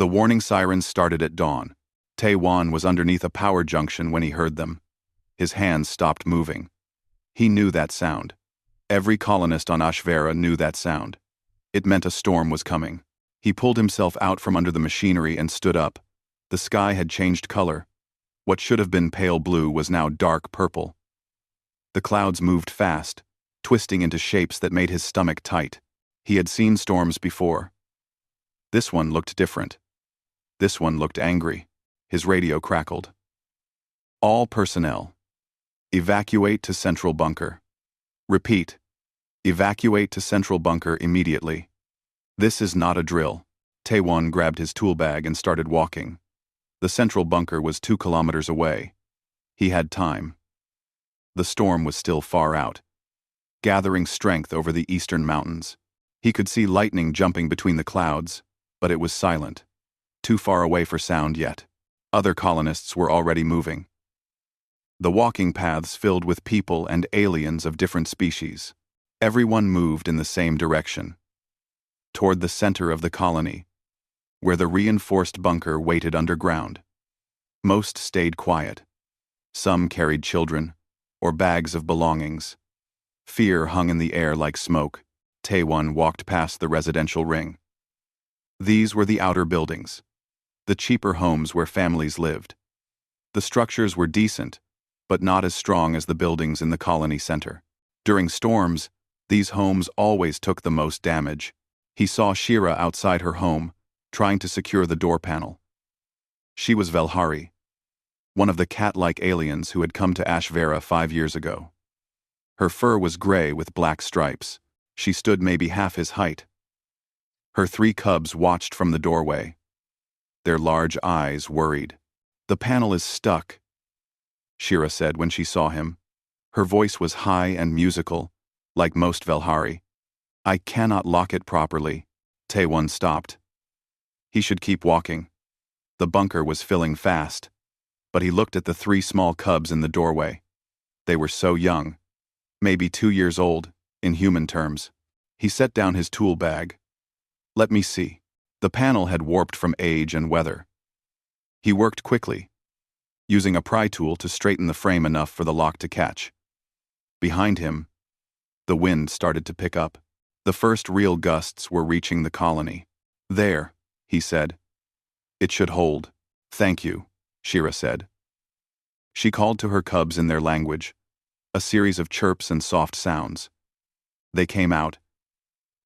The warning sirens started at dawn. Tae-Wan was underneath a power junction when he heard them. His hands stopped moving. He knew that sound. Every colonist on Ashvera knew that sound. It meant a storm was coming. He pulled himself out from under the machinery and stood up. The sky had changed color. What should have been pale blue was now dark purple. The clouds moved fast, twisting into shapes that made his stomach tight. He had seen storms before. This one looked different. This one looked angry. His radio crackled. All personnel. Evacuate to central bunker. Repeat. Evacuate to central bunker immediately. This is not a drill. Tae-Wan grabbed his tool bag and started walking. The central bunker was 2 kilometers away. He had time. The storm was still far out, gathering strength over the eastern mountains. He could see lightning jumping between the clouds, but it was silent. Too far away for sound yet. Other colonists were already moving. The walking paths filled with people and aliens of different species. Everyone moved in the same direction. Toward the center of the colony, where the reinforced bunker waited underground. Most stayed quiet. Some carried children, or bags of belongings. Fear hung in the air like smoke. Tae-Wan walked past the residential ring. These were the outer buildings, the cheaper homes where families lived. The structures were decent, but not as strong as the buildings in the colony center. During storms, these homes always took the most damage. He saw Shira outside her home, trying to secure the door panel. She was Velhari, one of the cat-like aliens who had come to Ashvera 5 years ago. Her fur was gray with black stripes. She stood maybe half his height. Her 3 cubs watched from the doorway. Their large eyes worried. "The panel is stuck," Shira said when she saw him. Her voice was high and musical, like most Velhari. "I cannot lock it properly." Tae-Wan stopped. He should keep walking. The bunker was filling fast, but he looked at the 3 small cubs in the doorway. They were so young, maybe 2 years old, in human terms. He set down his tool bag. "Let me see." The panel had warped from age and weather. He worked quickly, using a pry tool to straighten the frame enough for the lock to catch. Behind him, the wind started to pick up. The first real gusts were reaching the colony. "There," he said. "It should hold." "Thank you," Shira said. She called to her cubs in their language, a series of chirps and soft sounds. They came out,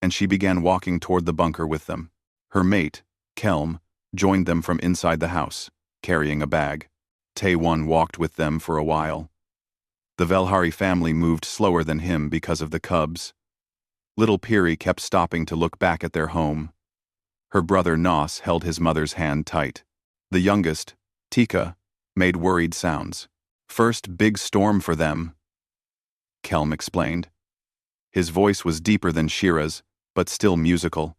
and she began walking toward the bunker with them. Her mate, Kelm, joined them from inside the house, carrying a bag. Tae-Wan walked with them for a while. The Velhari family moved slower than him because of the cubs. Little Piri kept stopping to look back at their home. Her brother Nos held his mother's hand tight. The youngest, Tika, made worried sounds. "First big storm for them," Kelm explained. His voice was deeper than Shira's, but still musical.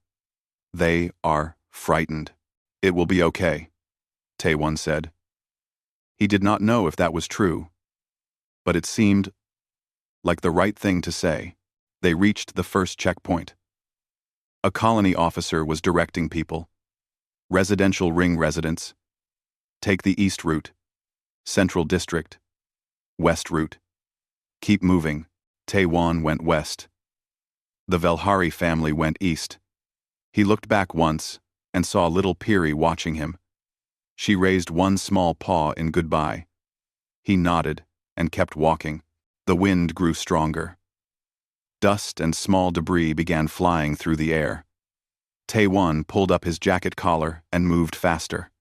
"They are frightened. It will be okay," Tae-Wan said. He did not know if that was true, but it seemed like the right thing to say. They reached the first checkpoint. A colony officer was directing people. Residential ring residents. Take the east route. Central district. West route. Keep moving. Tae-Wan went west. The Velhari family went east. He looked back once and saw little Piri watching him. She raised one small paw in goodbye. He nodded and kept walking. The wind grew stronger. Dust and small debris began flying through the air. Tae-Wan pulled up his jacket collar and moved faster.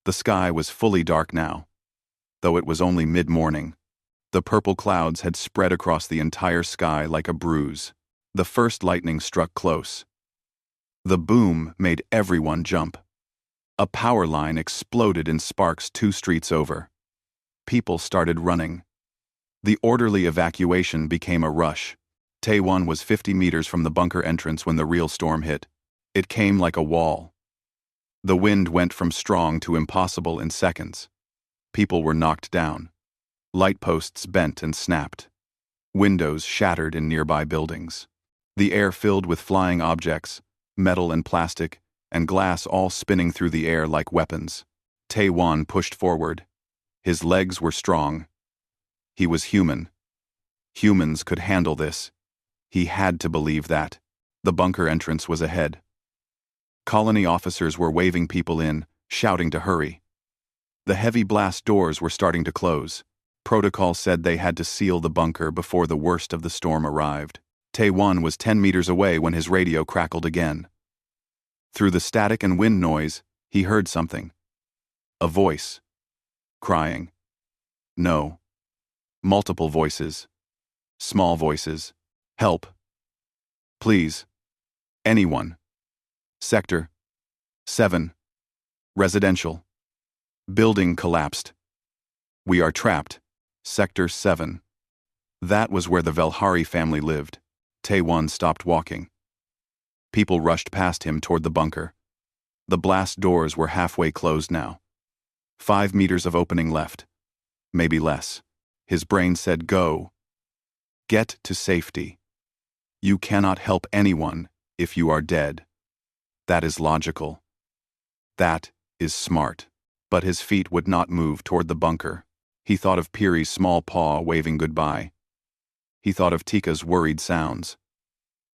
The sky was fully dark now, though it was only mid-morning. The purple clouds had spread across the entire sky like a bruise. The first lightning struck close. The boom made everyone jump. A power line exploded in sparks 2 streets over. People started running. The orderly evacuation became a rush. Tae-Wan was 50 meters from the bunker entrance when the real storm hit. It came like a wall. The wind went from strong to impossible in seconds. People were knocked down. Light posts bent and snapped. Windows shattered in nearby buildings. The air filled with flying objects, metal and plastic, and glass all spinning through the air like weapons. Tae-Wan pushed forward. His legs were strong. He was human. Humans could handle this. He had to believe that. The bunker entrance was ahead. Colony officers were waving people in, shouting to hurry. The heavy blast doors were starting to close. Protocol said they had to seal the bunker before the worst of the storm arrived. Tae-Wan was 10 meters away when his radio crackled again. Through the static and wind noise, he heard something. A voice. Crying. No. Multiple voices. Small voices. Help. Please. Anyone. Sector 7. Residential. Building collapsed. We are trapped. Sector 7. That was where the Velhari family lived. Tae-Wan stopped walking. People rushed past him toward the bunker. The blast doors were halfway closed now. 5 meters of opening left. Maybe less. His brain said go. Get to safety. You cannot help anyone if you are dead. That is logical. That is smart. But his feet would not move toward the bunker. He thought of Piri's small paw waving goodbye. He thought of Tika's worried sounds.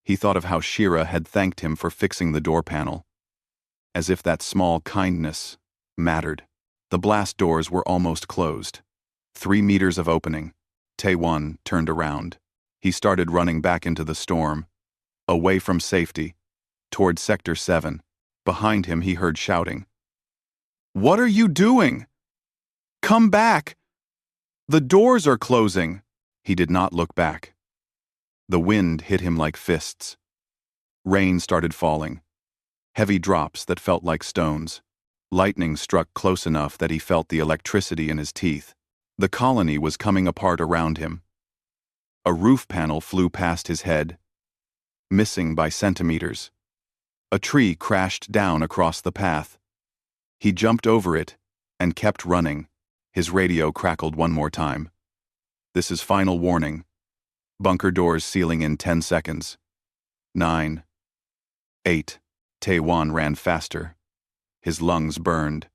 He thought of how Shira had thanked him for fixing the door panel. As if that small kindness mattered. The blast doors were almost closed. 3 meters of opening. Tae-Wan turned around. He started running back into the storm. Away from safety. Toward Sector 7. Behind him he heard shouting. What are you doing? Come back! The doors are closing! He did not look back. The wind hit him like fists. Rain started falling. Heavy drops that felt like stones. Lightning struck close enough that he felt the electricity in his teeth. The colony was coming apart around him. A roof panel flew past his head, missing by centimeters. A tree crashed down across the path. He jumped over it and kept running. His radio crackled one more time. This is final warning. Bunker doors sealing in 10 seconds. 9. 8. Tae-Wan ran faster. His lungs burned.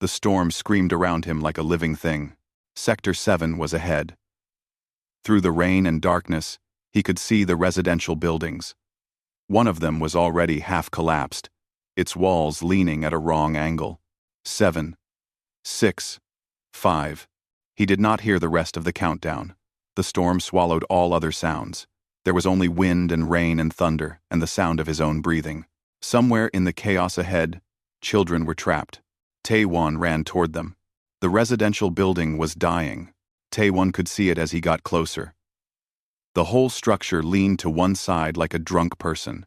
The storm screamed around him like a living thing. Sector 7 was ahead. Through the rain and darkness, he could see the residential buildings. One of them was already half collapsed, its walls leaning at a wrong angle. 7. 6. 5. He did not hear the rest of the countdown. The storm swallowed all other sounds. There was only wind and rain and thunder and the sound of his own breathing. Somewhere in the chaos ahead, children were trapped. Tae-Wan ran toward them. The residential building was dying. Tae-Wan could see it as he got closer. The whole structure leaned to one side like a drunk person.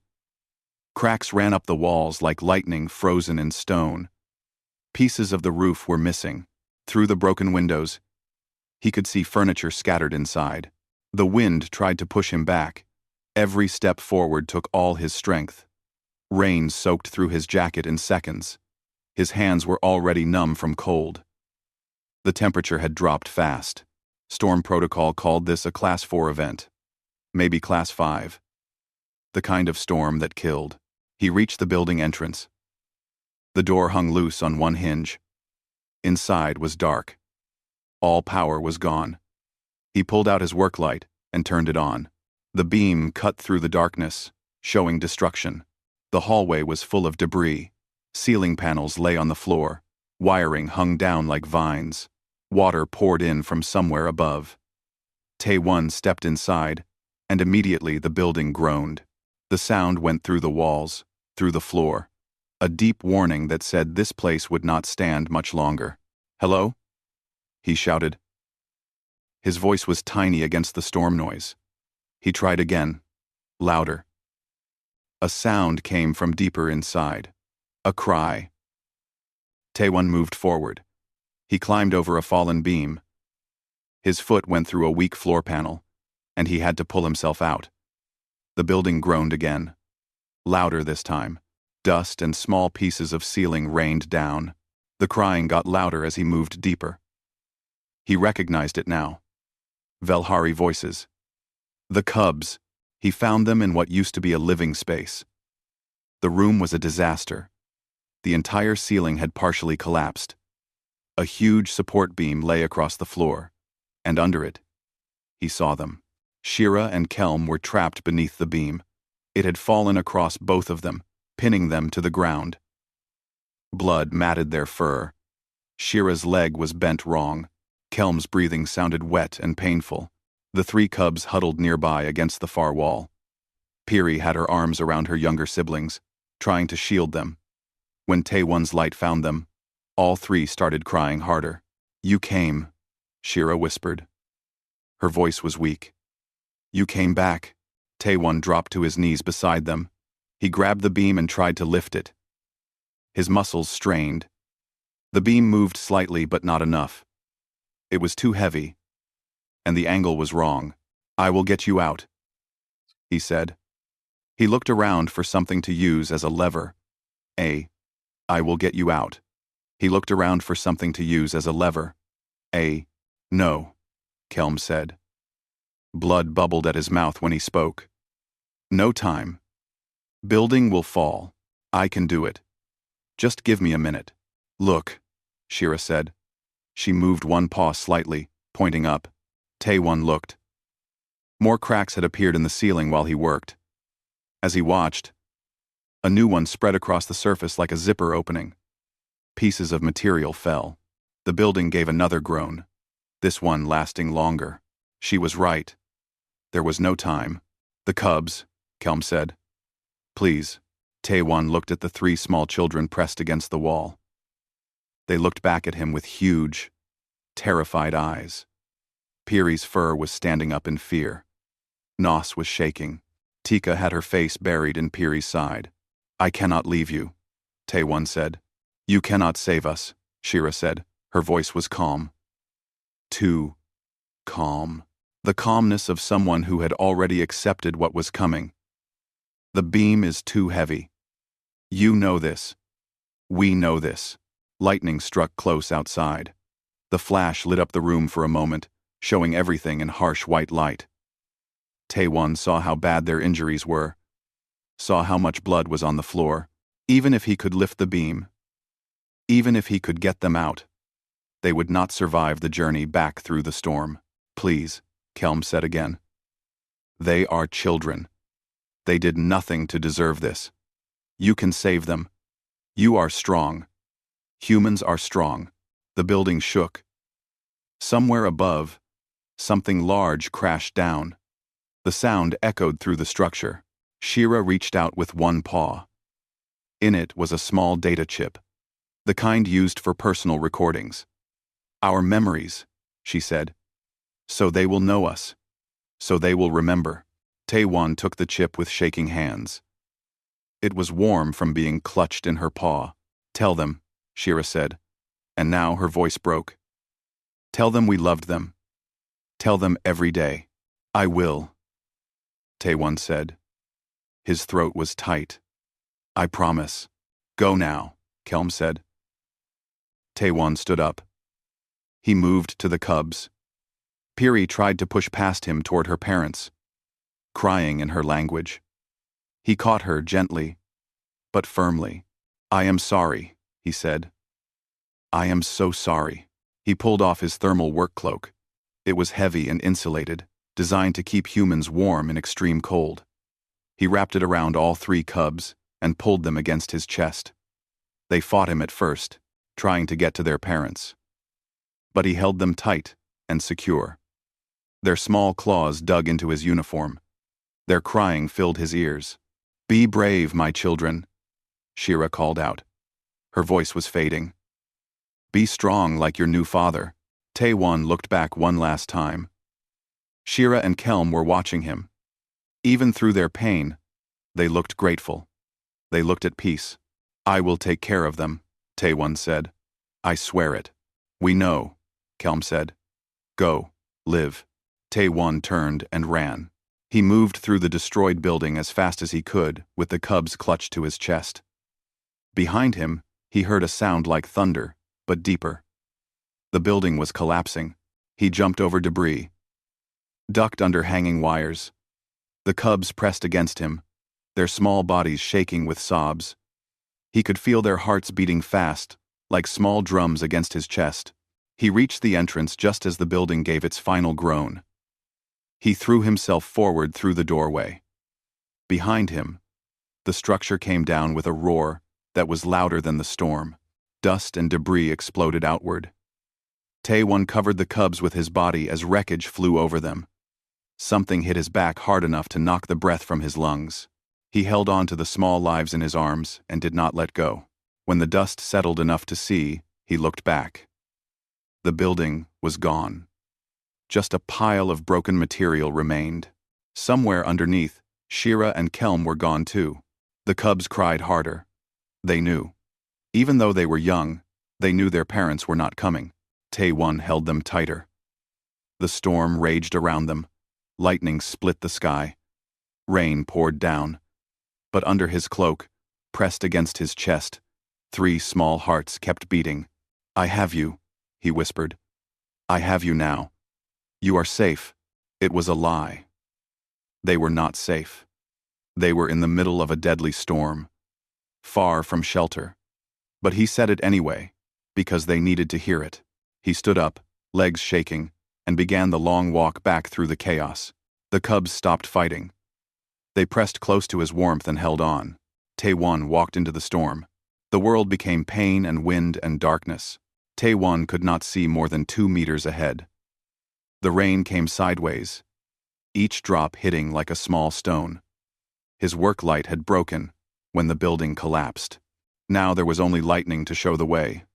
Cracks ran up the walls like lightning frozen in stone. Pieces of the roof were missing. Through the broken windows, he could see furniture scattered inside. The wind tried to push him back. Every step forward took all his strength. Rain soaked through his jacket in seconds. His hands were already numb from cold. The temperature had dropped fast. Storm Protocol called this a Class 4 event. Maybe Class 5. The kind of storm that killed. He reached the building entrance. The door hung loose on one hinge. Inside was dark. All power was gone. He pulled out his work light and turned it on. The beam cut through the darkness, showing destruction. The hallway was full of debris. Ceiling panels lay on the floor. Wiring hung down like vines. Water poured in from somewhere above. Tae-Wan stepped inside, and immediately the building groaned. The sound went through the walls, through the floor. A deep warning that said this place would not stand much longer. "Hello?" he shouted. His voice was tiny against the storm noise. He tried again, louder. A sound came from deeper inside. A cry. Tae-Wan moved forward. He climbed over a fallen beam. His foot went through a weak floor panel, and he had to pull himself out. The building groaned again. Louder this time. Dust and small pieces of ceiling rained down. The crying got louder as he moved deeper. He recognized it now. Velhari voices. The cubs. He found them in what used to be a living space. The room was a disaster. The entire ceiling had partially collapsed. A huge support beam lay across the floor, and under it, he saw them. Shira and Kelm were trapped beneath the beam. It had fallen across both of them, pinning them to the ground. Blood matted their fur. Shira's leg was bent wrong. Kelm's breathing sounded wet and painful. The three cubs huddled nearby against the far wall. Piri had her arms around her younger siblings, trying to shield them. When Taewon's light found them, all three started crying harder. "You came," Shira whispered. Her voice was weak. "You came back." Taewon dropped to his knees beside them. He grabbed the beam and tried to lift it. His muscles strained. The beam moved slightly, but not enough. It was too heavy, and the angle was wrong. "I will get you out," he said. He looked around for something to use as a lever. I will get you out. He looked around for something to use as a lever. No, Kelm said. Blood bubbled at his mouth when he spoke. "No time. Building will fall. I can do it. Just give me a minute." "Look," Shira said. She moved one paw slightly, pointing up. Taewon looked. More cracks had appeared in the ceiling while he worked. As he watched, a new one spread across the surface like a zipper opening. Pieces of material fell. The building gave another groan, this one lasting longer. She was right. There was no time. "The cubs," Kelm said. "Please." Taewon looked at the three small children pressed against the wall. They looked back at him with huge, terrified eyes. Piri's fur was standing up in fear. Nos was shaking. Tika had her face buried in Piri's side. "I cannot leave you," Taewon said. "You cannot save us," Shira said. Her voice was calm. Too calm. The calmness of someone who had already accepted what was coming. "The beam is too heavy. You know this. We know this." Lightning struck close outside. The flash lit up the room for a moment, showing everything in harsh white light. Taewon saw how bad their injuries were, saw how much blood was on the floor. Even if he could lift the beam, even if he could get them out, they would not survive the journey back through the storm. "Please," Kelm said again. "They are children. They did nothing to deserve this. You can save them. You are strong. Humans are strong." The building shook. Somewhere above, something large crashed down. The sound echoed through the structure. Shira reached out with one paw. In it was a small data chip, the kind used for personal recordings. "Our memories," she said. "So they will know us. So they will remember." Taewon took the chip with shaking hands. It was warm from being clutched in her paw. "Tell them," Shira said, and now her voice broke. "Tell them we loved them. Tell them every day." "I will," Taewon said. His throat was tight. "I promise." "Go now," Kelm said. Taewon stood up. He moved to the cubs. Piri tried to push past him toward her parents, crying in her language. He caught her gently, but firmly. "I am sorry," he said. "I am so sorry." He pulled off his thermal work cloak. It was heavy and insulated, designed to keep humans warm in extreme cold. He wrapped it around all three cubs and pulled them against his chest. They fought him at first, trying to get to their parents. But he held them tight and secure. Their small claws dug into his uniform. Their crying filled his ears. "Be brave, my children," Shira called out. Her voice was fading. "Be strong like your new father." Taewon looked back one last time. Shira and Kelm were watching him. Even through their pain, they looked grateful. They looked at peace. "I will take care of them," Taewon said. "I swear it." "We know," Kelm said. "Go, live." Taewon turned and ran. He moved through the destroyed building as fast as he could, with the cubs clutched to his chest. Behind him, he heard a sound like thunder, but deeper. The building was collapsing. He jumped over debris, ducked under hanging wires. The cubs pressed against him, their small bodies shaking with sobs. He could feel their hearts beating fast, like small drums against his chest. He reached the entrance just as the building gave its final groan. He threw himself forward through the doorway. Behind him, the structure came down with a roar that was louder than the storm. Dust and debris exploded outward. Taewon covered the cubs with his body as wreckage flew over them. Something hit his back hard enough to knock the breath from his lungs. He held on to the small lives in his arms and did not let go. When the dust settled enough to see, he looked back. The building was gone. Just a pile of broken material remained. Somewhere underneath, Shira and Kelm were gone too. The cubs cried harder. They knew. Even though they were young, they knew their parents were not coming. Taewon held them tighter. The storm raged around them. Lightning split the sky. Rain poured down. But under his cloak, pressed against his chest, 3 small hearts kept beating. "I have you," he whispered. "I have you now. You are safe." It was a lie. They were not safe. They were in the middle of a deadly storm, far from shelter. But he said it anyway, because they needed to hear it. He stood up, legs shaking, and began the long walk back through the chaos. The cubs stopped fighting. They pressed close to his warmth and held on. Taewon walked into the storm. The world became pain and wind and darkness. Taewon could not see more than 2 meters ahead. The rain came sideways, each drop hitting like a small stone. His work light had broken when the building collapsed. Now there was only lightning to show the way.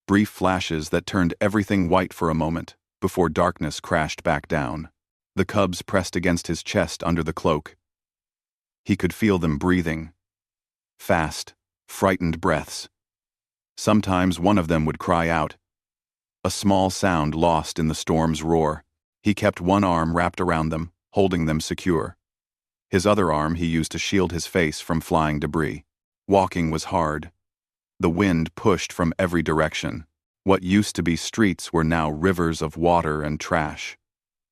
Brief flashes that turned everything white for a moment before darkness crashed back down. The cubs pressed against his chest under the cloak. He could feel them breathing. Fast, frightened breaths. Sometimes one of them would cry out. A small sound lost in the storm's roar. He kept one arm wrapped around them, holding them secure. His other arm he used to shield his face from flying debris. Walking was hard. The wind pushed from every direction. What used to be streets were now rivers of water and trash.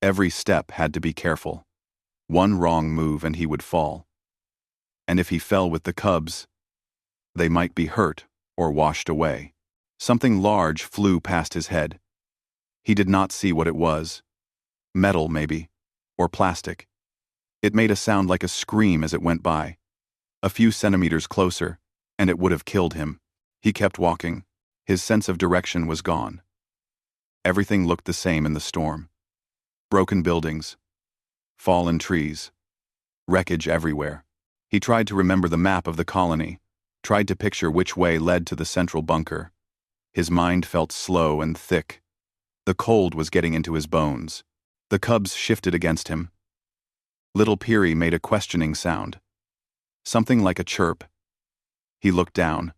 Every step had to be careful. One wrong move and he would fall. And if he fell with the cubs, they might be hurt or washed away. Something large flew past his head. He did not see what it was. Metal, maybe, or plastic. It made a sound like a scream as it went by. A few centimeters closer, and it would have killed him. He kept walking. His sense of direction was gone. Everything looked the same in the storm. Broken buildings, fallen trees, wreckage everywhere. He tried to remember the map of the colony, tried to picture which way led to the central bunker. His mind felt slow and thick. The cold was getting into his bones. The cubs shifted against him. Little Peary made a questioning sound. Something like a chirp. He looked down.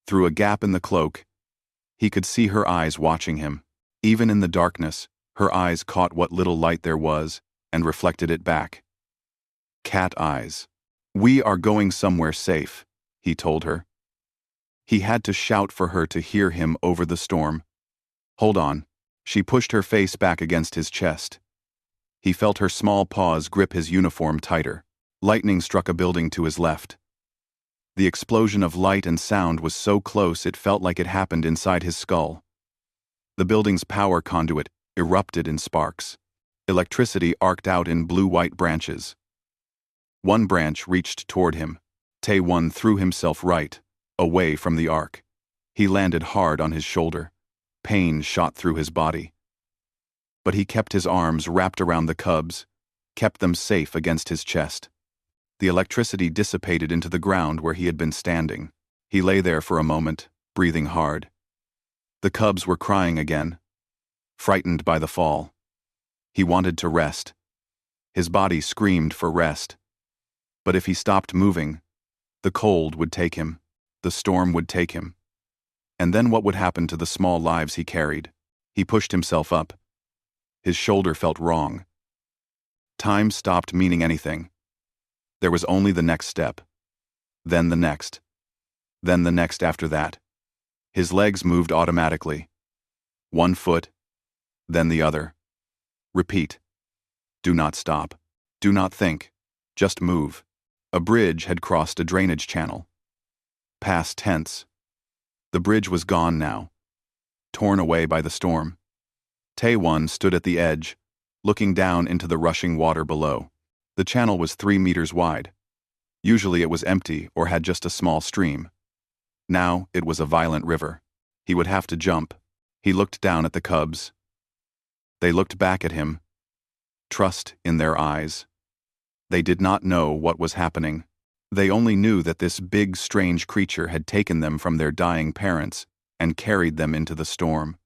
Through a gap in the cloak, he could see her eyes watching him. Even in the darkness, her eyes caught what little light there was and reflected it back. Cat eyes. "We are going somewhere safe," he told her. He had to shout for her to hear him over the storm. "Hold on." She pushed her face back against his chest. He felt her small paws grip his uniform tighter. Lightning struck a building to his left. The explosion of light and sound was so close it felt like it happened inside his skull. The building's power conduit erupted in sparks. Electricity arced out in blue-white branches. One branch reached toward him. Taewon threw himself right, away from the arc. He landed hard on his shoulder. Pain shot through his body. But he kept his arms wrapped around the cubs, kept them safe against his chest. The electricity dissipated into the ground where he had been standing. He lay there for a moment, breathing hard. The cubs were crying again, frightened by the fall. He wanted to rest. His body screamed for rest. But if he stopped moving, the cold would take him, the storm would take him. And then what would happen to the small lives he carried? He pushed himself up. His shoulder felt wrong. Time stopped meaning anything. There was only the next step. Then the next. Then the next after that. His legs moved automatically. One foot, then the other. Repeat. Do not stop. Do not think. Just move. A bridge had crossed a drainage channel. Past tense. The bridge was gone now, torn away by the storm. Taewon stood at the edge, looking down into the rushing water below. The channel was 3 meters wide. Usually it was empty or had just a small stream. Now it was a violent river. He would have to jump. He looked down at the cubs. They looked back at him, trust in their eyes. They did not know what was happening. They only knew that this big, strange creature had taken them from their dying parents and carried them into the storm.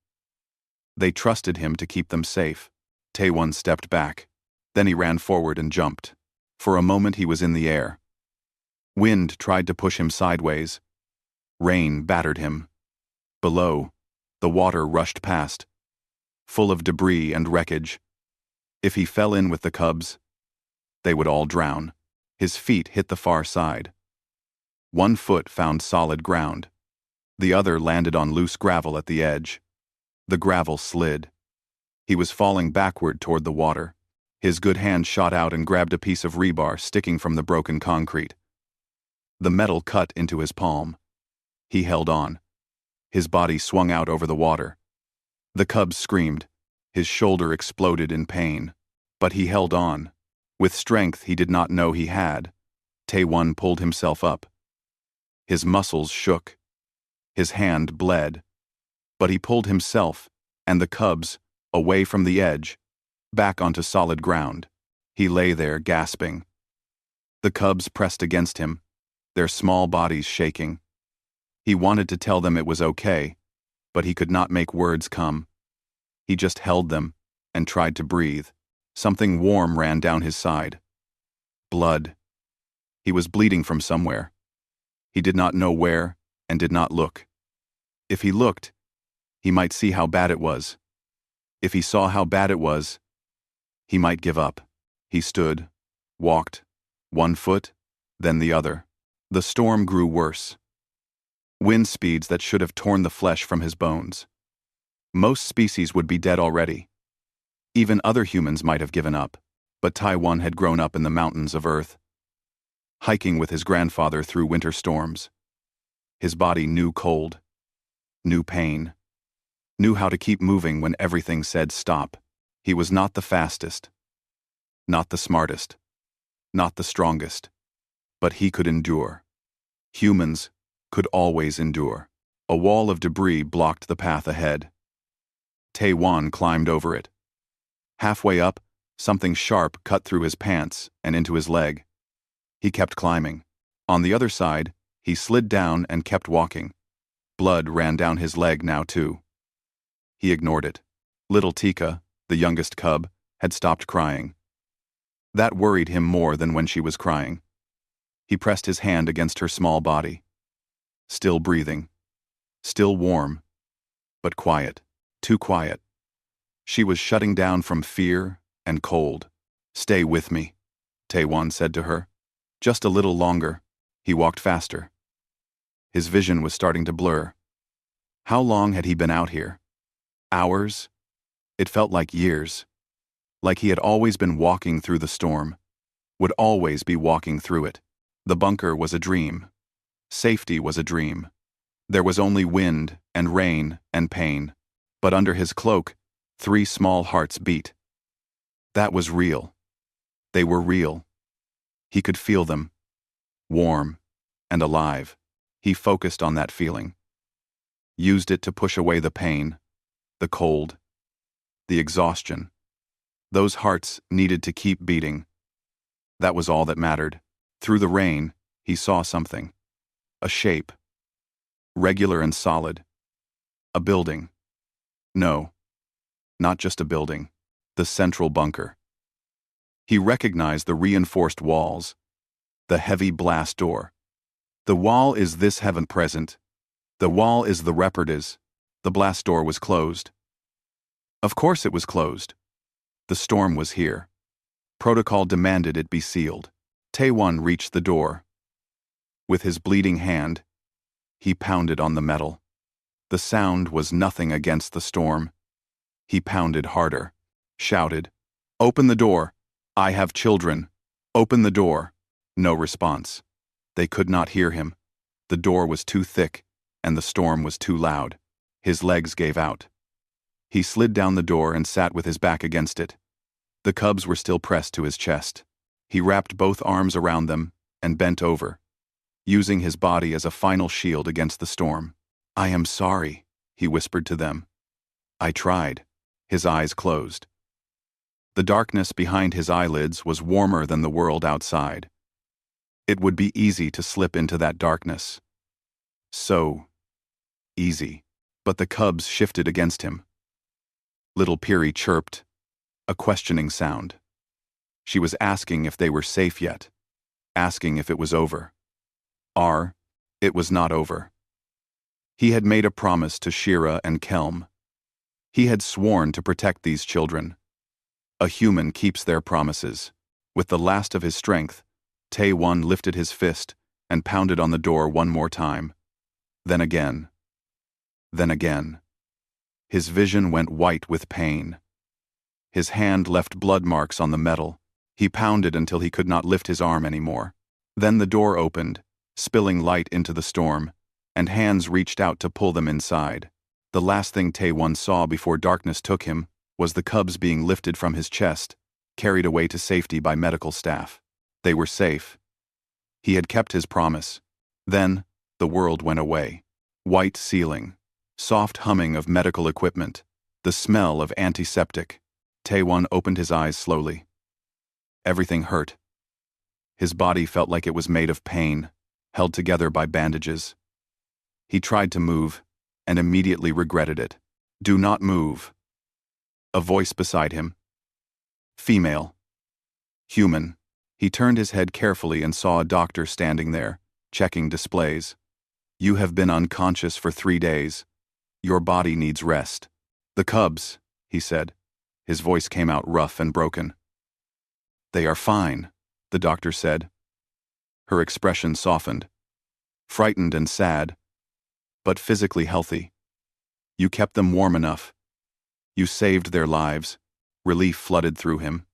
They trusted him to keep them safe. Taewon stepped back. Then he ran forward and jumped. For a moment he was in the air. Wind tried to push him sideways. Rain battered him. Below, the water rushed past, full of debris and wreckage. If he fell in with the cubs, they would all drown. His feet hit the far side. One foot found solid ground. The other landed on loose gravel at the edge. The gravel slid. He was falling backward toward the water. His good hand shot out and grabbed a piece of rebar sticking from the broken concrete. The metal cut into his palm. He held on. His body swung out over the water. The cubs screamed. His shoulder exploded in pain. But he held on. With strength he did not know he had, Taewon pulled himself up. His muscles shook. His hand bled. But he pulled himself, and the cubs, away from the edge, back onto solid ground. He lay there gasping. The cubs pressed against him, their small bodies shaking. He wanted to tell them it was okay, but he could not make words come. He just held them and tried to breathe. Something warm ran down his side. Blood. He was bleeding from somewhere. He did not know where and did not look. If he looked, he might see how bad it was. If he saw how bad it was, he might give up. He stood, walked, one foot, then the other. The storm grew worse. Wind speeds that should have torn the flesh from his bones. Most species would be dead already. Even other humans might have given up, but Taewon had grown up in the mountains of Earth, hiking with his grandfather through winter storms. His body knew cold, knew pain, knew how to keep moving when everything said stop. He was not the fastest, not the smartest, not the strongest, but he could endure. Humans could always endure. A wall of debris blocked the path ahead. Taewon climbed over it. Halfway up, something sharp cut through his pants and into his leg. He kept climbing. On the other side, he slid down and kept walking. Blood ran down his leg now too. He ignored it. Little Tika, the youngest cub, had stopped crying. That worried him more than when she was crying. He pressed his hand against her small body. Still breathing. Still warm. But quiet. Too quiet. She was shutting down from fear and cold. "Stay with me," Taewon said to her. Just a little longer. He walked faster. His vision was starting to blur. How long had he been out here? Hours? It felt like years. Like he had always been walking through the storm. Would always be walking through it. The bunker was a dream. Safety was a dream. There was only wind and rain and pain. But under his cloak, 3 small hearts beat. That was real. They were real. He could feel them. Warm and alive. He focused on that feeling. Used it to push away the pain, the cold, the exhaustion. Those hearts needed to keep beating. That was all that mattered. Through the rain, he saw something. A shape. Regular and solid. A building. No. Not just a building. The central bunker. He recognized the reinforced walls. The heavy blast door. The wall is this heaven present. The wall is the reperdes. The blast door was closed. Of course it was closed. The storm was here. Protocol demanded it be sealed. Taewon reached the door. With his bleeding hand, he pounded on the metal. The sound was nothing against the storm. He pounded harder, shouted, "Open the door! I have children! Open the door!" No response. They could not hear him. The The door was too thick, and the storm was too loud. His legs gave out. He slid down the door and sat with his back against it. The cubs were still pressed to his chest. He wrapped both arms around them and bent over, using his body as a final shield against the storm. "I am sorry," he whispered to them. "I tried." His eyes closed. The darkness behind his eyelids was warmer than the world outside. It would be easy to slip into that darkness. So easy. But the cubs shifted against him. Little Peary chirped, a questioning sound. She was asking if they were safe yet, asking if it was over. It was not over. He had made a promise to Shira and Kelm. He had sworn to protect these children. A human keeps their promises. With the last of his strength, Tae-Won lifted his fist and pounded on the door one more time. Then again. Then again. His vision went white with pain. His hand left blood marks on the metal. He pounded until he could not lift his arm anymore. Then the door opened, spilling light into the storm, and hands reached out to pull them inside. The last thing Tae-Won saw before darkness took him was the cubs being lifted from his chest, carried away to safety by medical staff. They were safe. He had kept his promise. Then, the world went away. White ceiling, soft humming of medical equipment, the smell of antiseptic. Tae-Won opened his eyes slowly. Everything hurt. His body felt like it was made of pain, held together by bandages. He tried to move, and immediately regretted it. "Do not move." A voice beside him. Female. Human. He turned his head carefully and saw a doctor standing there, checking displays. "You have been unconscious for 3 days. Your body needs rest." "The cubs," he said. His voice came out rough and broken. "They are fine," the doctor said. Her expression softened. Frightened and sad, but physically healthy. "You kept them warm enough. You saved their lives." Relief flooded through him.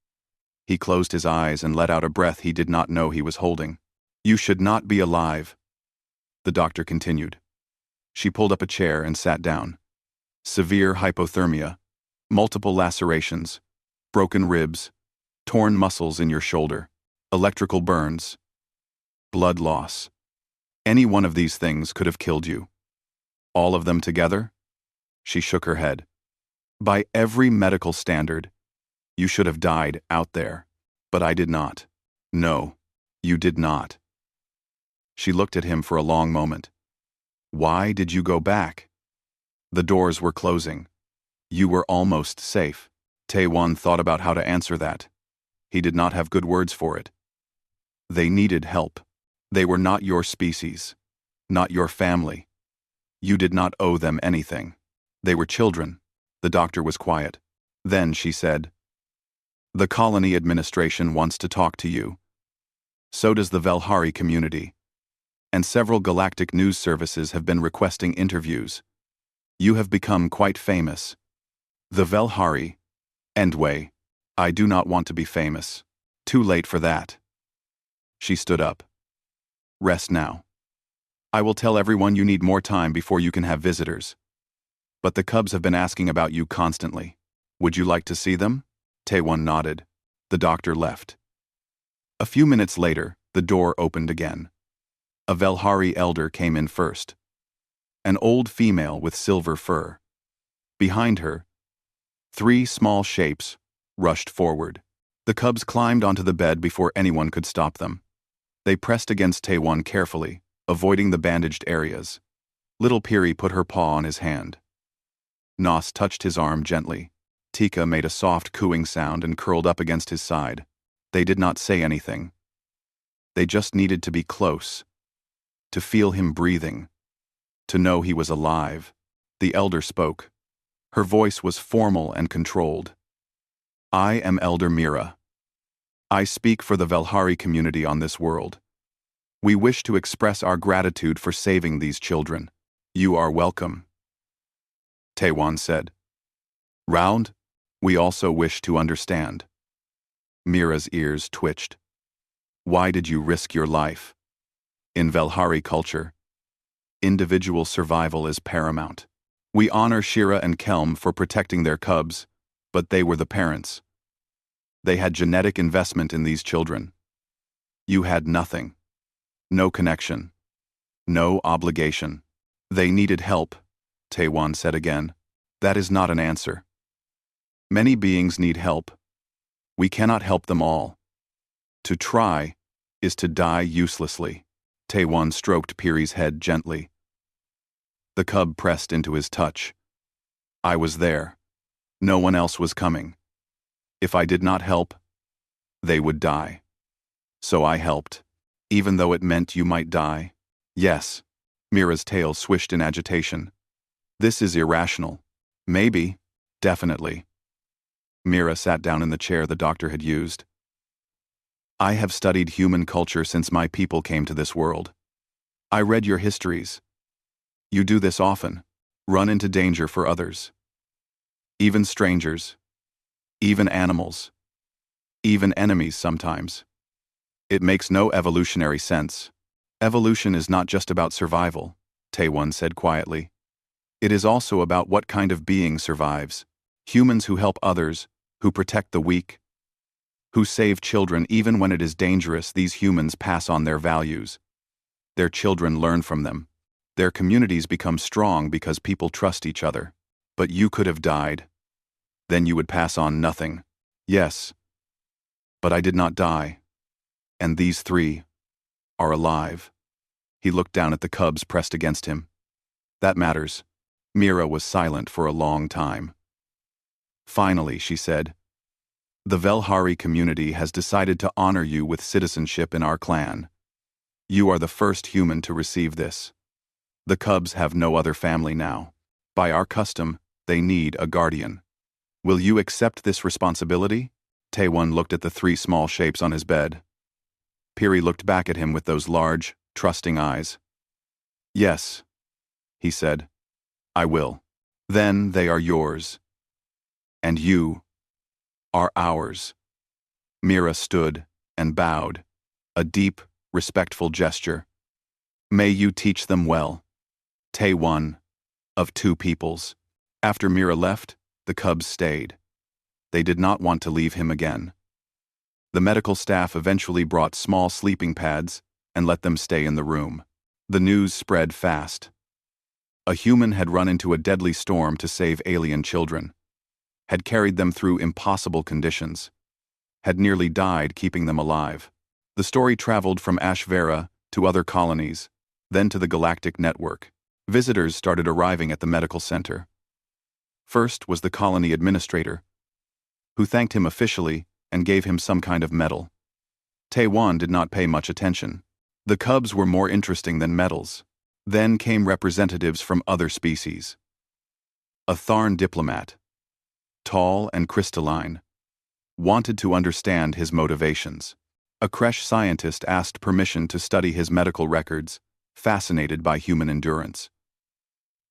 He closed his eyes and let out a breath he did not know he was holding. "You should not be alive," the doctor continued. She pulled up a chair and sat down. "Severe hypothermia, multiple lacerations, broken ribs, torn muscles in your shoulder, electrical burns, blood loss. Any one of these things could have killed you. All of them together?" She shook her head. "By every medical standard, you should have died out there. But I did not." "No, you did not." She looked at him for a long moment. "Why did you go back?" "The doors were closing. You were almost safe." Tae-Won thought about how to answer that. He did not have good words for it. "They needed help. They were not your species, not your family. You did not owe them anything. They were children." The doctor was quiet. Then she said, "The colony administration wants to talk to you. So does the Velhari community. And several galactic news services have been requesting interviews. You have become quite famous. The Velhari. Anyway, I do not want to be famous. Too late for that." She stood up. "Rest now. I will tell everyone you need more time before you can have visitors. But the cubs have been asking about you constantly. Would you like to see them?" Tae-Won nodded. The doctor left. A few minutes later, the door opened again. A Velhari elder came in first. An old female with silver fur. Behind her, 3 small shapes rushed forward. The cubs climbed onto the bed before anyone could stop them. They pressed against Tae-Won carefully, avoiding the bandaged areas. Little Peary put her paw on his hand. Nos touched his arm gently. Tika made a soft cooing sound and curled up against his side. They did not say anything. They just needed to be close, to feel him breathing, to know he was alive. The elder spoke. Her voice was formal and controlled. "I am Elder Mira. I speak for the Velhari community on this world. We wish to express our gratitude for saving these children. You are welcome." Tae-Won said. "Round, we also wish to understand." Mira's ears twitched. "Why did you risk your life?" "In Velhari culture, Individual survival is paramount. We honor Shira and Kelm for protecting their cubs, but they were the parents. They had genetic investment in these children. You had nothing. No connection. No obligation. They needed help, Taewon said again. That is not an answer. Many beings need help. We cannot help them all. To try is to die uselessly. Taewon stroked Piri's head gently. The cub pressed into his touch. I was there. No one else was coming. If I did not help, they would die. So I helped, even though it meant you might die. Yes. Mira's tail swished in agitation. This is irrational. Maybe. Definitely. Mira sat down in the chair the doctor had used. I have studied human culture since my people came to this world. I read your histories. You do this often. Run into danger for others. Even strangers. Even animals. Even enemies sometimes. It makes no evolutionary sense. Evolution is not just about survival, Taewon said quietly. It is also about what kind of being survives. Humans who help others, who protect the weak, who save children even when it is dangerous. These humans pass on their values. Their children learn from them. Their communities become strong because people trust each other. But you could have died. Then you would pass on nothing. Yes. But I did not die. And these three are alive. He looked down at the cubs pressed against him. That matters. Mira was silent for a long time. Finally, she said, the Velhari community has decided to honor you with citizenship in our clan. You are the first human to receive this. The cubs have no other family now. By our custom, they need a guardian. Will you accept this responsibility? Taewon looked at the three small shapes on his bed. Piri looked back at him with those large, trusting eyes. Yes, he said. I will. Then they are yours. And you are ours. Mira stood and bowed, a deep, respectful gesture. May you teach them well. Taewon, of two peoples. After Mira left, the cubs stayed. They did not want to leave him again. The medical staff eventually brought small sleeping pads and let them stay in the room. The news spread fast. A human had run into a deadly storm to save alien children, had carried them through impossible conditions, had nearly died keeping them alive. The story traveled from Ashvera to other colonies, then to the Galactic Network. Visitors started arriving at the medical center. First was the colony administrator, who thanked him officially and gave him some kind of medal. Taewon did not pay much attention. The cubs were more interesting than medals. Then came representatives from other species. A Tharn diplomat, tall and crystalline, wanted to understand his motivations. A Kresh scientist asked permission to study his medical records, fascinated by human endurance.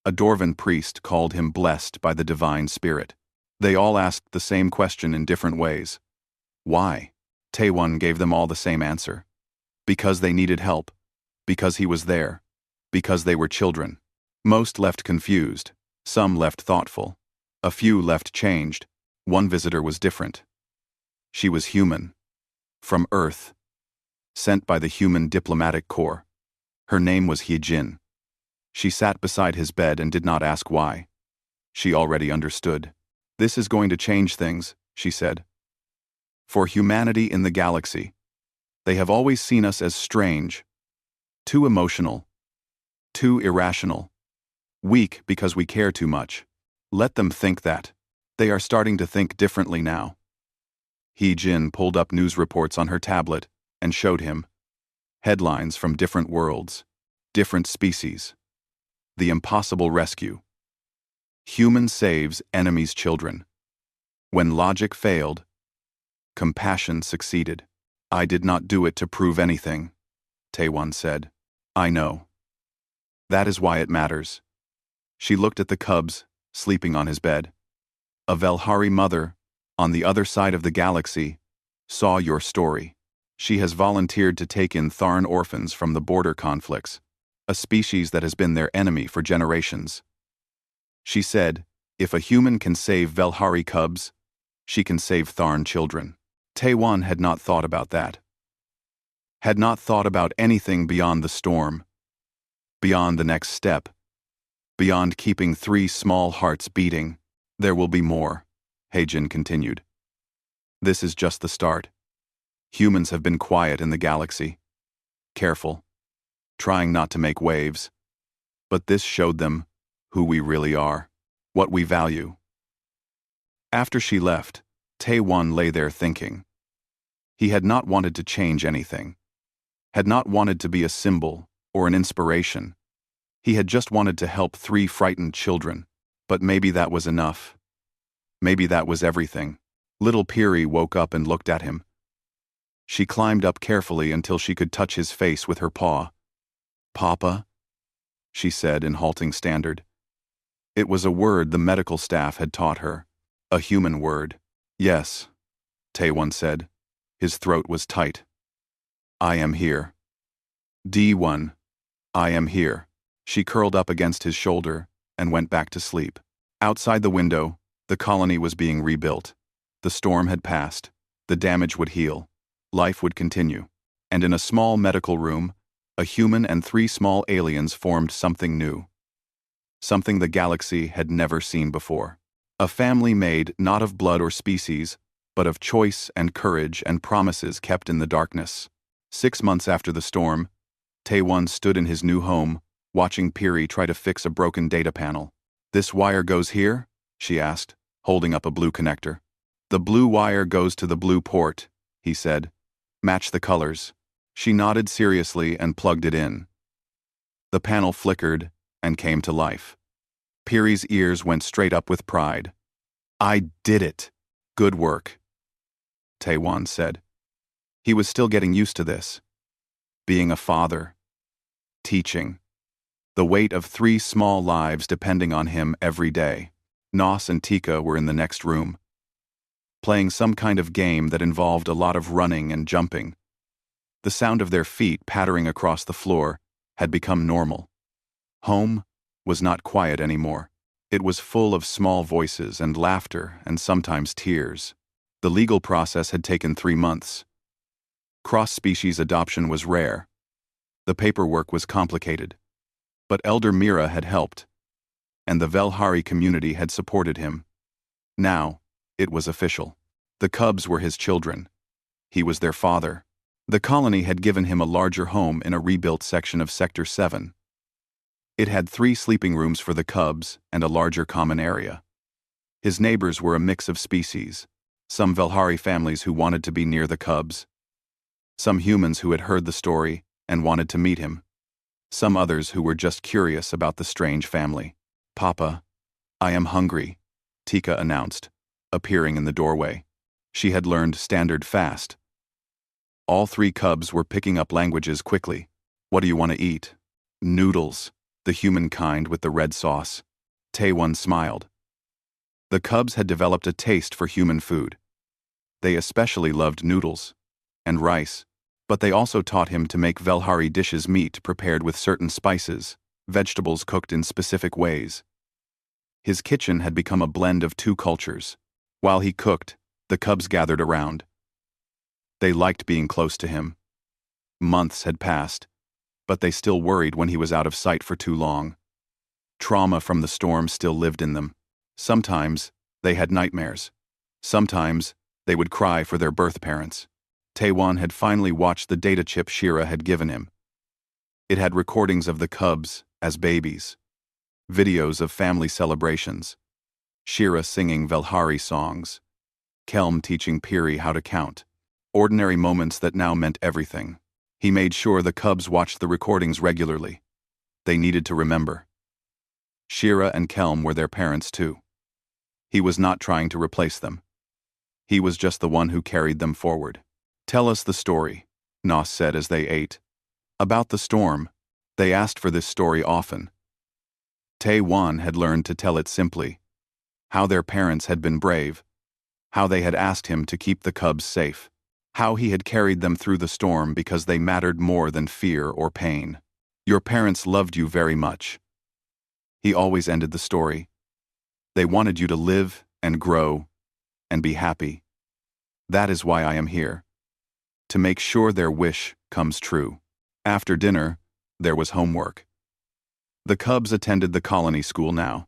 A Dorvan priest called him blessed by the divine spirit. They all asked the same question in different ways. Why? Taewon gave them all the same answer. Because they needed help. Because he was there. Because they were children. Most left confused. Some left thoughtful. A few left changed. One visitor was different. She was human. From Earth. Sent by the Human Diplomatic Corps. Her name was Hyejin. She sat beside his bed and did not ask why. She already understood. This is going to change things, she said. For humanity in the galaxy. They have always seen us as strange. Too emotional. Too irrational. Weak because we care too much. Let them think that. They are starting to think differently now. Hyejin pulled up news reports on her tablet and showed him. Headlines from different worlds. Different species. The impossible rescue. Human saves enemy's children. When logic failed, compassion succeeded. I did not do it to prove anything, Taewon said. I know. That is why it matters. She looked at the cubs, sleeping on his bed. A Velhari mother, on the other side of the galaxy, saw your story. She has volunteered to take in Tharn orphans from the border conflicts. a species that has been their enemy for generations. She said, if a human can save Velhari cubs, she can save Tharn children. Taiwan had not thought about that. Had not thought about anything beyond the storm, beyond the next step, beyond keeping 3 small hearts beating. There will be more, Heijin continued. This is just the start. Humans have been quiet in the galaxy, careful, trying not to make waves. But this showed them who we really are, what we value. After she left, Taiwan lay there thinking. He had not wanted to change anything, had not wanted to be a symbol or an inspiration. He had just wanted to help 3 frightened children, but maybe that was enough. Maybe that was everything. Little Piri woke up and looked at him. She climbed up carefully until she could touch his face with her paw. "Papa?" she said in halting standard. It was a word the medical staff had taught her, a human word. "Yes," Taewon said. His throat was tight. "I am here." "D1, I am here." She curled up against his shoulder and went back to sleep. Outside the window, the colony was being rebuilt. The storm had passed. The damage would heal. Life would continue. And in a small medical room, a human and 3 small aliens formed something new. Something the galaxy had never seen before. A family made not of blood or species, but of choice and courage and promises kept in the darkness. 6 months after the storm, Taewon stood in his new home, watching Piri try to fix a broken data panel. "This wire goes here?" she asked, holding up a blue connector. "The blue wire goes to the blue port," he said. "Match the colors." She nodded seriously and plugged it in. The panel flickered and came to life. Piri's ears went straight up with pride. "I did it! Good work," Taewon said. He was still getting used to this. Being a father. Teaching. The weight of 3 small lives depending on him every day. Nos and Tika were in the next room, playing some kind of game that involved a lot of running and jumping. The sound of their feet pattering across the floor had become normal. Home was not quiet anymore. It was full of small voices and laughter and sometimes tears. The legal process had taken 3 months. Cross-species adoption was rare. The paperwork was complicated. But Elder Mira had helped, and the Velhari community had supported him. Now, it was official. The cubs were his children. He was their father. The colony had given him a larger home in a rebuilt section of Sector 7. It had 3 sleeping rooms for the cubs and a larger common area. His neighbors were a mix of species, some Velhari families who wanted to be near the cubs, some humans who had heard the story and wanted to meet him, some others who were just curious about the strange family. "Papa, I am hungry," Tika announced, appearing in the doorway. She had learned standard fast. All 3 cubs were picking up languages quickly. "What do you want to eat?" "Noodles, the human kind with the red sauce." Taewon smiled. The cubs had developed a taste for human food. They especially loved noodles and rice, but they also taught him to make Velhari dishes, meat prepared with certain spices, vegetables cooked in specific ways. His kitchen had become a blend of 2 cultures. While he cooked, the cubs gathered around. They liked being close to him. Months had passed, but they still worried when he was out of sight for too long. Trauma from the storm still lived in them. Sometimes, they had nightmares. Sometimes, they would cry for their birth parents. Taewon had finally watched the data chip Shira had given him. It had recordings of the cubs as babies, videos of family celebrations, Shira singing Velhari songs, Kelm teaching Piri how to count, ordinary moments that now meant everything. He made sure the cubs watched the recordings regularly. They needed to remember. Shira and Kelm were their parents too. He was not trying to replace them. He was just the one who carried them forward. "Tell us the story," Nos said as they ate. About the storm, they asked for this story often. Taewon had learned to tell it simply. How their parents had been brave. How they had asked him to keep the cubs safe. How he had carried them through the storm because they mattered more than fear or pain. Your parents loved you very much. He always ended the story. They wanted you to live and grow and be happy. That is why I am here. To make sure their wish comes true. After dinner, there was homework. The cubs attended the colony school now.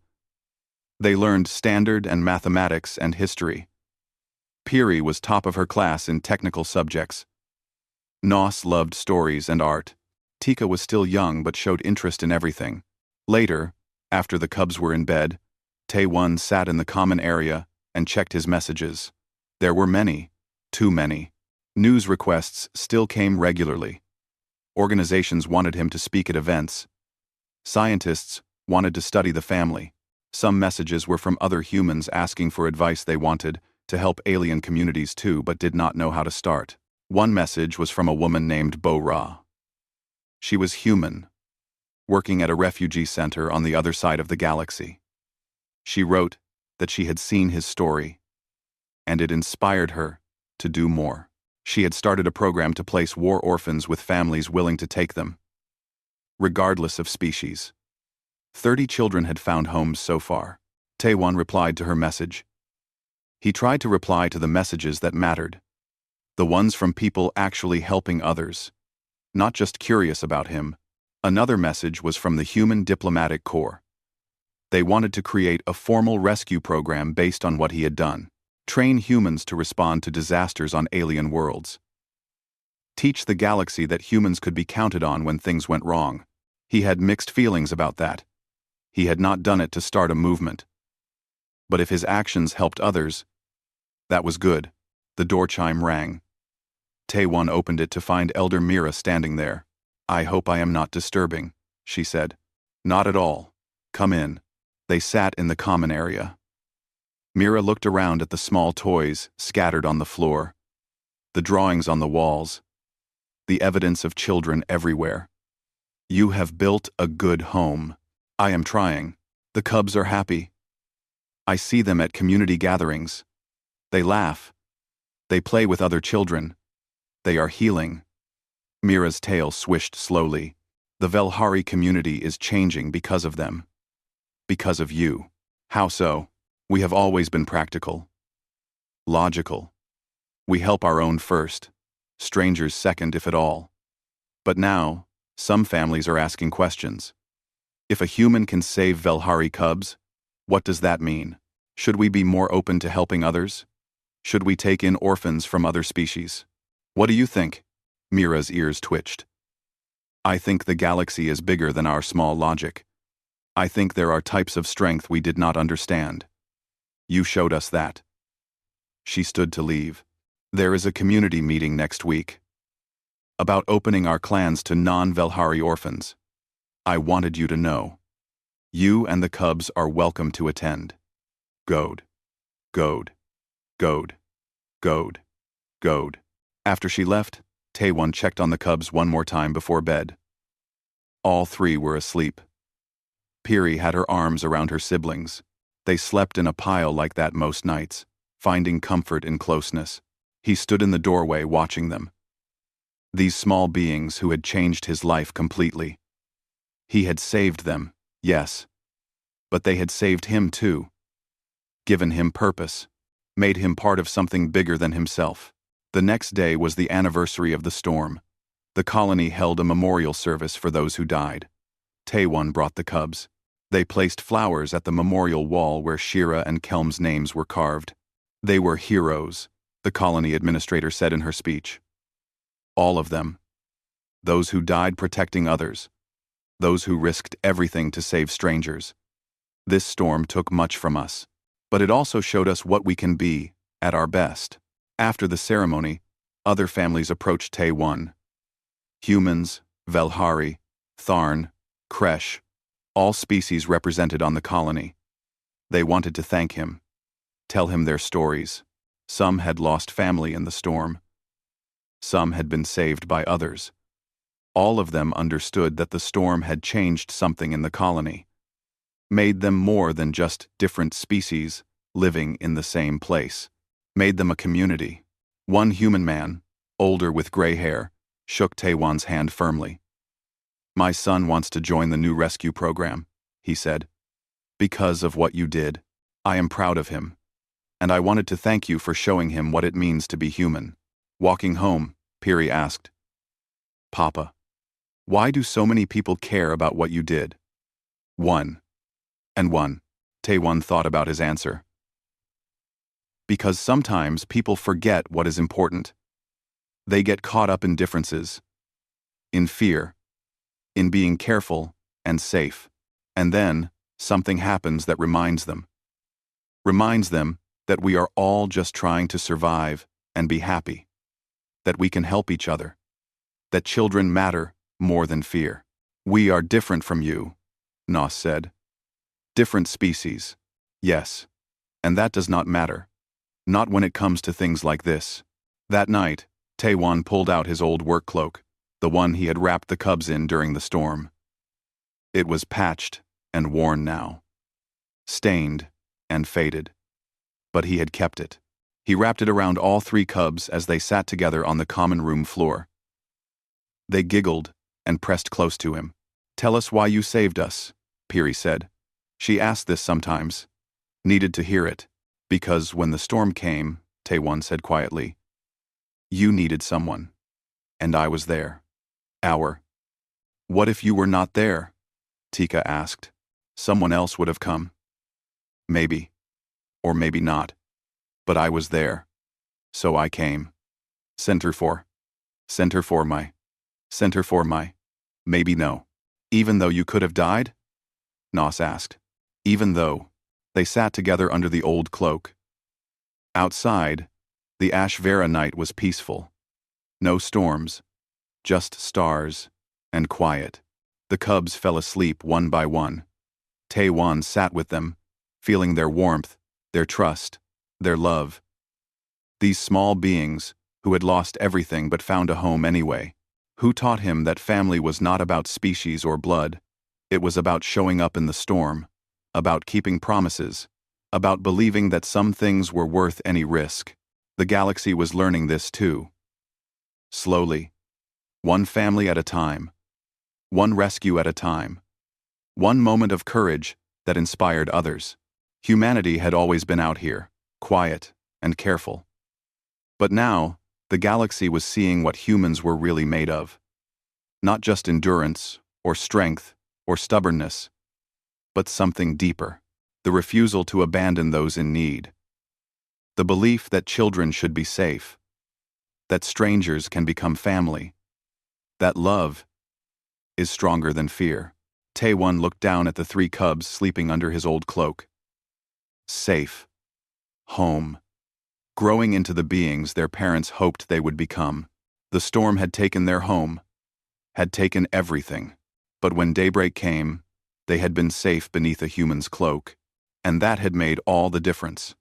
They learned standard and mathematics and history. Piri was top of her class in technical subjects. Nos loved stories and art. Tika was still young but showed interest in everything. Later, after the cubs were in bed, Taewon sat in the common area and checked his messages. There were many, too many. News requests still came regularly. Organizations wanted him to speak at events. Scientists wanted to study the family. Some messages were from other humans asking for advice they wanted to help alien communities too, but did not know how to start. One message was from a woman named Bo-Ra. She was human, working at a refugee center on the other side of the galaxy. She wrote that she had seen his story, and it inspired her to do more. She had started a program to place war orphans with families willing to take them, regardless of species. 30 children had found homes so far. Taewon replied to her message. He tried to reply to the messages that mattered, the ones from people actually helping others, not just curious about him. Another message was from the Human Diplomatic Corps. They wanted to create a formal rescue program based on what he had done. Train humans to respond to disasters on alien worlds. Teach the galaxy that humans could be counted on when things went wrong. He had mixed feelings about that. He had not done it to start a movement. But if his actions helped others, that was good. The door chime rang. Taewon opened it to find Elder Mira standing there. I hope I am not disturbing, she said. Not at all. Come in. They sat in the common area. Mira looked around at the small toys scattered on the floor, the drawings on the walls, the evidence of children everywhere. You have built a good home. I am trying. The cubs are happy. I see them at community gatherings. They laugh. They play with other children. They are healing. Mira's tail swished slowly. The Velhari community is changing because of them. Because of you. How so? We have always been practical. Logical. We help our own first, strangers second if at all. But now, some families are asking questions. If a human can save Velhari cubs, what does that mean? Should we be more open to helping others? Should we take in orphans from other species? What do you think? Mira's ears twitched. I think the galaxy is bigger than our small logic. I think there are types of strength we did not understand. You showed us that. She stood to leave. There is a community meeting next week. About opening our clans to non-Velhari orphans. I wanted you to know. You and the cubs are welcome to attend. Goad. Goad. Goad. Goad. Goad. After she left, Taewon checked on the cubs one more time before bed. All three were asleep. Piri had her arms around her siblings. They slept in a pile like that most nights, finding comfort in closeness. He stood in the doorway watching them. These small beings who had changed his life completely. He had saved them, yes. But they had saved him too. Given him purpose. Made him part of something bigger than himself. The next day was the anniversary of the storm. The colony held a memorial service for those who died. Taewon brought the cubs. They placed flowers at the memorial wall where Shira and Kelm's names were carved. They were heroes, the colony administrator said in her speech. All of them. Those who died protecting others. Those who risked everything to save strangers. This storm took much from us, but it also showed us what we can be, at our best. After the ceremony, other families approached Taewon. Humans, Velhari, Tharn, Kresh, all species represented on the colony. They wanted to thank him, tell him their stories. Some had lost family in the storm. Some had been saved by others. All of them understood that the storm had changed something in the colony, made them more than just different species living in the same place, made them a community. One human man, older with gray hair, shook Taewon's hand firmly. My son wants to join the new rescue program, he said. Because of what you did. I am proud of him. And I wanted to thank you for showing him what it means to be human. Walking home, Piri asked, Papa, why do so many people care about what you did? One. Taewon thought about his answer. Because sometimes people forget what is important. They get caught up in differences, in fear, in being careful and safe, and then something happens that reminds them that we are all just trying to survive and be happy, that we can help each other, that children matter more than fear. We are different from you, Nos said. Different species, yes, and that does not matter. Not when it comes to things like this. That night, Taewon pulled out his old work cloak, the one he had wrapped the cubs in during the storm. It was patched and worn now, stained and faded, but he had kept it. He wrapped it around all three cubs as they sat together on the common room floor. They giggled and pressed close to him. Tell us why you saved us, Piri said. She asked this sometimes, needed to hear it, because when the storm came, Taewon said quietly, you needed someone, and I was there. What if you were not there? Tika asked. Someone else would have come. Maybe, or maybe not, but I was there, so I came. Center for my, maybe no. Even though you could have died? Nos asked. Even though. They sat together under the old cloak. Outside, the HFY night was peaceful. No storms, just stars and quiet. The cubs fell asleep one by one. Taewon sat with them, feeling their warmth, their trust, their love. These small beings, who had lost everything but found a home anyway, who taught him that family was not about species or blood. It was about showing up in the storm, about keeping promises, about believing that some things were worth any risk. The galaxy was learning this too. Slowly, one family at a time, one rescue at a time, one moment of courage that inspired others. Humanity had always been out here, quiet and careful. But now, the galaxy was seeing what humans were really made of. Not just endurance, or strength, or stubbornness, but something deeper. The refusal to abandon those in need. The belief that children should be safe. That strangers can become family. That love is stronger than fear. Taewon looked down at the three cubs sleeping under his old cloak. Safe. Home. Growing into the beings their parents hoped they would become. The storm had taken their home, had taken everything. But when daybreak came, they had been safe beneath a human's cloak, and that had made all the difference.